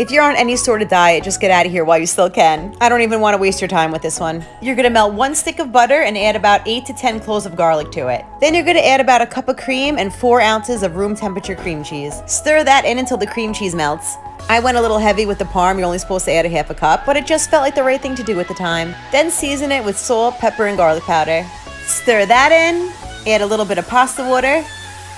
If you're on any sort of diet, just get out of here while you still can. I don't even want to waste your time with this one. You're gonna melt 1 stick of butter and add about 8 to 10 cloves of garlic to it. Then you're gonna add about a cup of cream and 4 ounces of room temperature cream cheese. Stir that in until the cream cheese melts. I went a little heavy with the parm. You're only supposed to add a half a cup, but it just felt like the right thing to do at the time. Then season it with salt, pepper, and garlic powder. Stir that in, add a little bit of pasta water,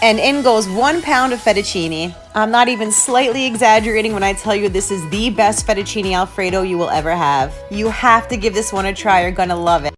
and in goes 1 pound of fettuccine. I'm not even slightly exaggerating when I tell you this is the best fettuccine Alfredo you will ever have. You have to give this one a try. You're gonna love it.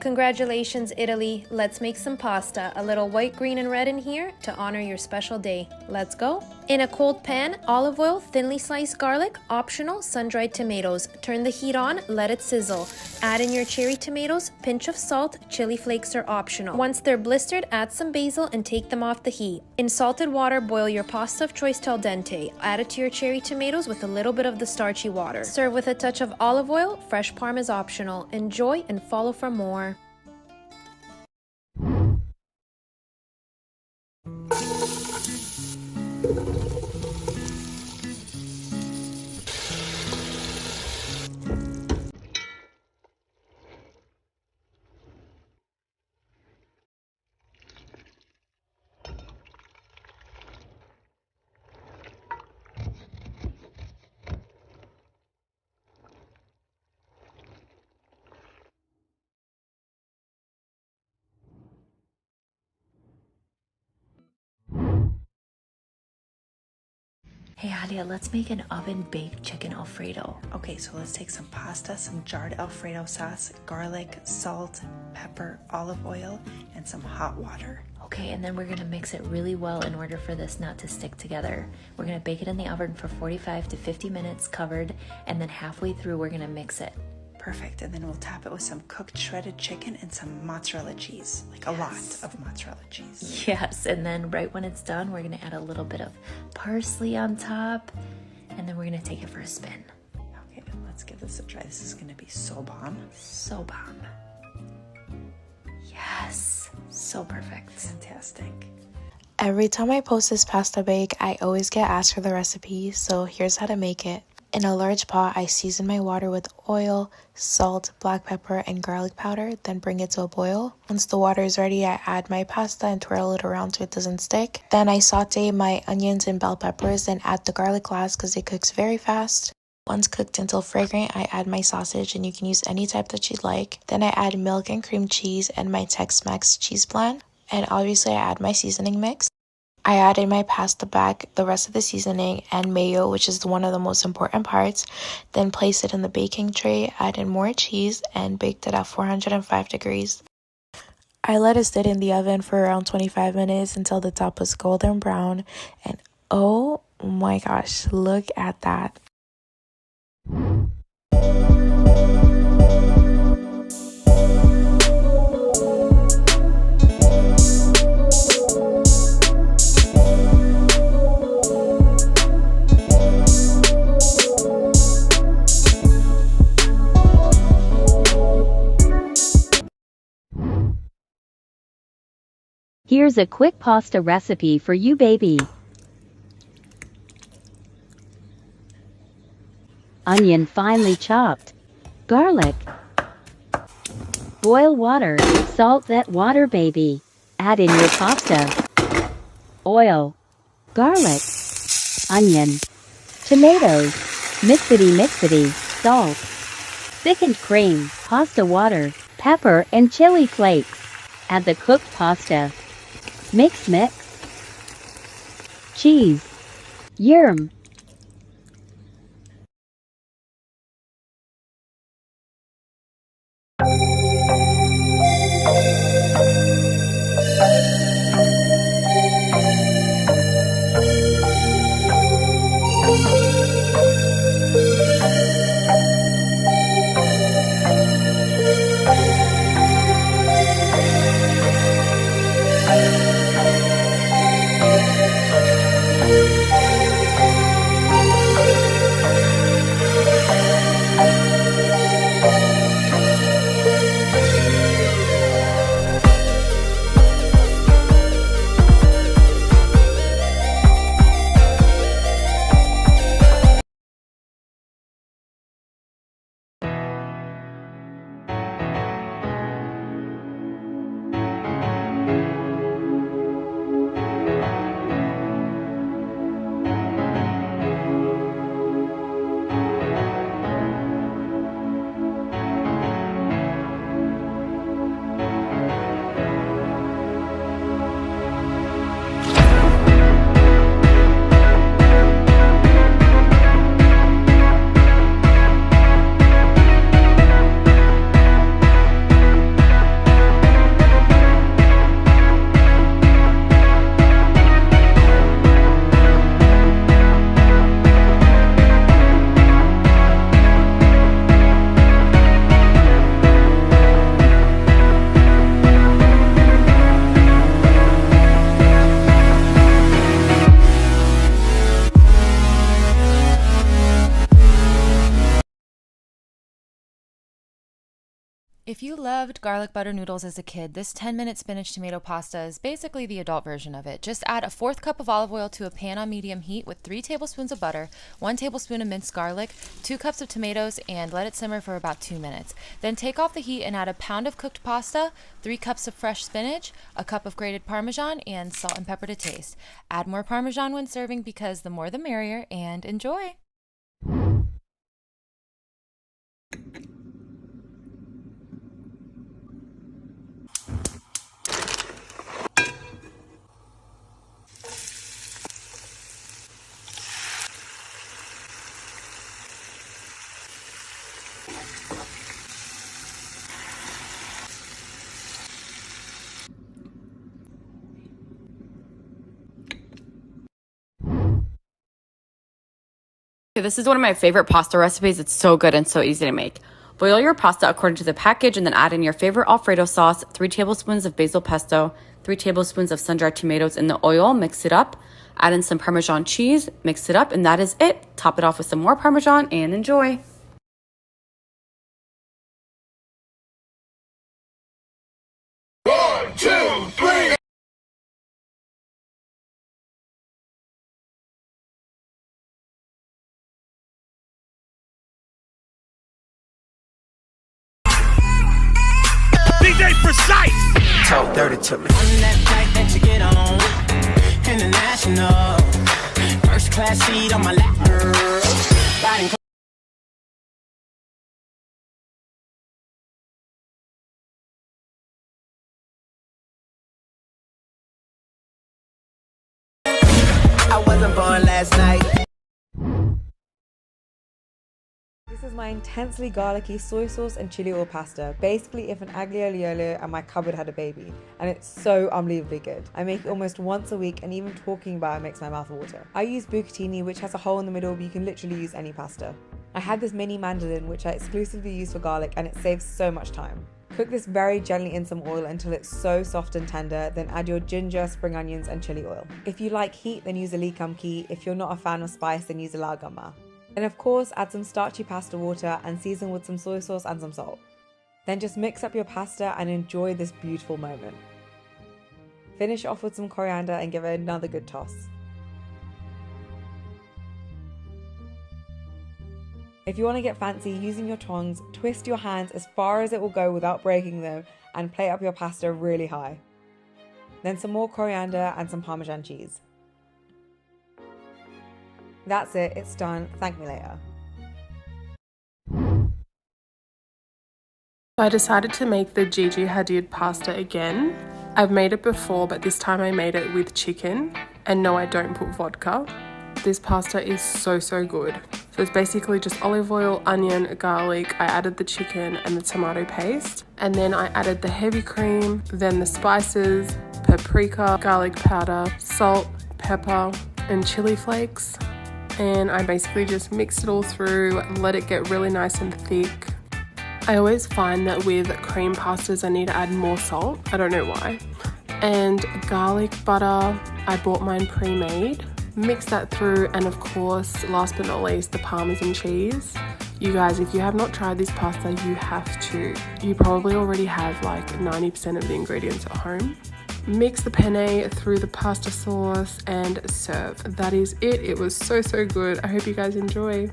Congratulations, Italy. Let's make some pasta. A little white, green, and red in here to honor your special day. Let's go. In a cold pan, olive oil, thinly sliced garlic, optional, sun-dried tomatoes. Turn the heat on, let it sizzle. Add in your cherry tomatoes, pinch of salt, chili flakes are optional. Once they're blistered, add some basil and take them off the heat. In salted water, boil your pasta of choice till dente. Add it to your cherry tomatoes with a little bit of the starchy water. Serve with a touch of olive oil. Fresh parm is optional. Enjoy and follow for more. Hey Alia, let's make an oven-baked chicken Alfredo. Okay, so let's take some pasta, some jarred Alfredo sauce, garlic, salt, pepper, olive oil, and some hot water. Okay, and then we're gonna mix it really well in order for this not to stick together. We're gonna bake it in the oven for 45 to 50 minutes covered, and then halfway through we're gonna mix it. Perfect, and then we'll top it with some cooked shredded chicken and some mozzarella cheese, like a lot of mozzarella cheese. Yes, and then right when it's done, we're gonna add a little bit of parsley on top, and then we're gonna take it for a spin. Okay, let's give this a try. This is gonna be so bomb. So bomb. Yes, so perfect. Fantastic. Every time I post this pasta bake, I always get asked for the recipe, so here's how to make it. In a large pot, I season my water with oil, salt, black pepper, and garlic powder, then bring it to a boil. Once the water is ready, I add my pasta and twirl it around so it doesn't stick. Then I saute my onions and bell peppers, then add the garlic last because it cooks very fast. Once cooked until fragrant, I add my sausage, and you can use any type that you'd like. Then I add milk and cream cheese and my Tex-Mex cheese blend. And obviously I add my seasoning mix. I added my pasta back, the rest of the seasoning, and mayo, which is one of the most important parts. Then place it in the baking tray, add in more cheese, and baked it at 405 degrees. I let it sit in the oven for around 25 minutes until the top was golden brown. And oh my gosh, look at that. Here's a quick pasta recipe for you, baby. Onion finely chopped. Garlic. Boil water. Salt that water, baby. Add in your pasta. Oil. Garlic. Onion. Tomatoes. Mixity. Salt. Thickened cream. Pasta water. Pepper and chili flakes. Add the cooked pasta. Mix. Cheese. Yum. If you loved garlic butter noodles as a kid, this 10-minute spinach tomato pasta is basically the adult version of it. Just add a 1/4 cup of olive oil to a pan on medium heat with 3 tablespoons of butter, 1 tablespoon of minced garlic, 2 cups of tomatoes, and let it simmer for about 2 minutes. Then take off the heat and add a pound of cooked pasta, 3 cups of fresh spinach, a cup of grated Parmesan, and salt and pepper to taste. Add more Parmesan when serving because the more the merrier, and enjoy! This is one of my favorite pasta recipes. It's so good and so easy to make. Boil your pasta according to the package and then add in your favorite Alfredo sauce, 3 tablespoons of basil pesto, 3 tablespoons of sun-dried tomatoes in the oil, mix it up, add in some Parmesan cheese, mix it up, and that is it. Top it off with some more Parmesan and enjoy. One, two, three. DJ Precise. Talk dirty to me. On that flight that you get on, international, first class seat on my lap, girl. Riding I wasn't born last night. This is my intensely garlicky soy sauce and chili oil pasta, basically if an aglio e olio and my cupboard had a baby, and it's so unbelievably good. I make it almost once a week, and even talking about it makes my mouth water. I use bucatini, which has a hole in the middle, but you can literally use any pasta. I had this mini mandolin, which I exclusively use for garlic, and it saves so much time. Cook this very gently in some oil until it's so soft and tender, then add your ginger, spring onions, and chili oil. If you like heat, then use a lee kum ki. If you're not a fan of spice, then use a la gamma. Then of course add some starchy pasta water and season with some soy sauce and some salt. Then just mix up your pasta and enjoy this beautiful moment. Finish off with some coriander and give it another good toss. If you want to get fancy using your tongs, twist your hands as far as it will go without breaking them and plate up your pasta really high. Then some more coriander and some Parmesan cheese. That's it, it's done. Thank me later. I decided to make the Gigi Hadid pasta again. I've made it before, but this time I made it with chicken. And no, I don't put vodka. This pasta is so good. So it's basically just olive oil, onion, garlic. I added the chicken and the tomato paste. And then I added the heavy cream, then the spices, paprika, garlic powder, salt, pepper, and chili flakes. And I basically just mixed it all through, let it get really nice and thick. I always find that with cream pastas I need to add more salt, I don't know why. And garlic butter, I bought mine pre-made. Mix that through, and of course, last but not least, the Parmesan cheese. You guys, if you have not tried this pasta, you have to. You probably already have like 90% of the ingredients at home. Mix the penne through the pasta sauce and serve. That is it. It was so good. I hope you guys enjoy.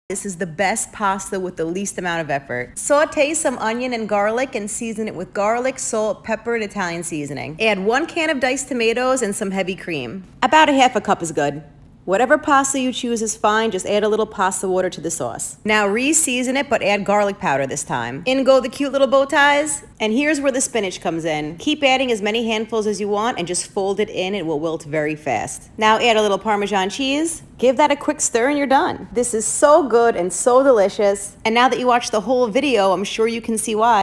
This is the best pasta with the least amount of effort. Saute some onion and garlic and season it with garlic, salt, pepper, and Italian seasoning. Add 1 can of diced tomatoes and some heavy cream. About a half a cup is good. Whatever pasta you choose is fine, just add a little pasta water to the sauce. Now re-season it, but add garlic powder this time. In go the cute little bow ties. And here's where the spinach comes in. Keep adding as many handfuls as you want and just fold it in, it will wilt very fast. Now add a little Parmesan cheese. Give that a quick stir and you're done. This is so good and so delicious. And now that you watched the whole video, I'm sure you can see why.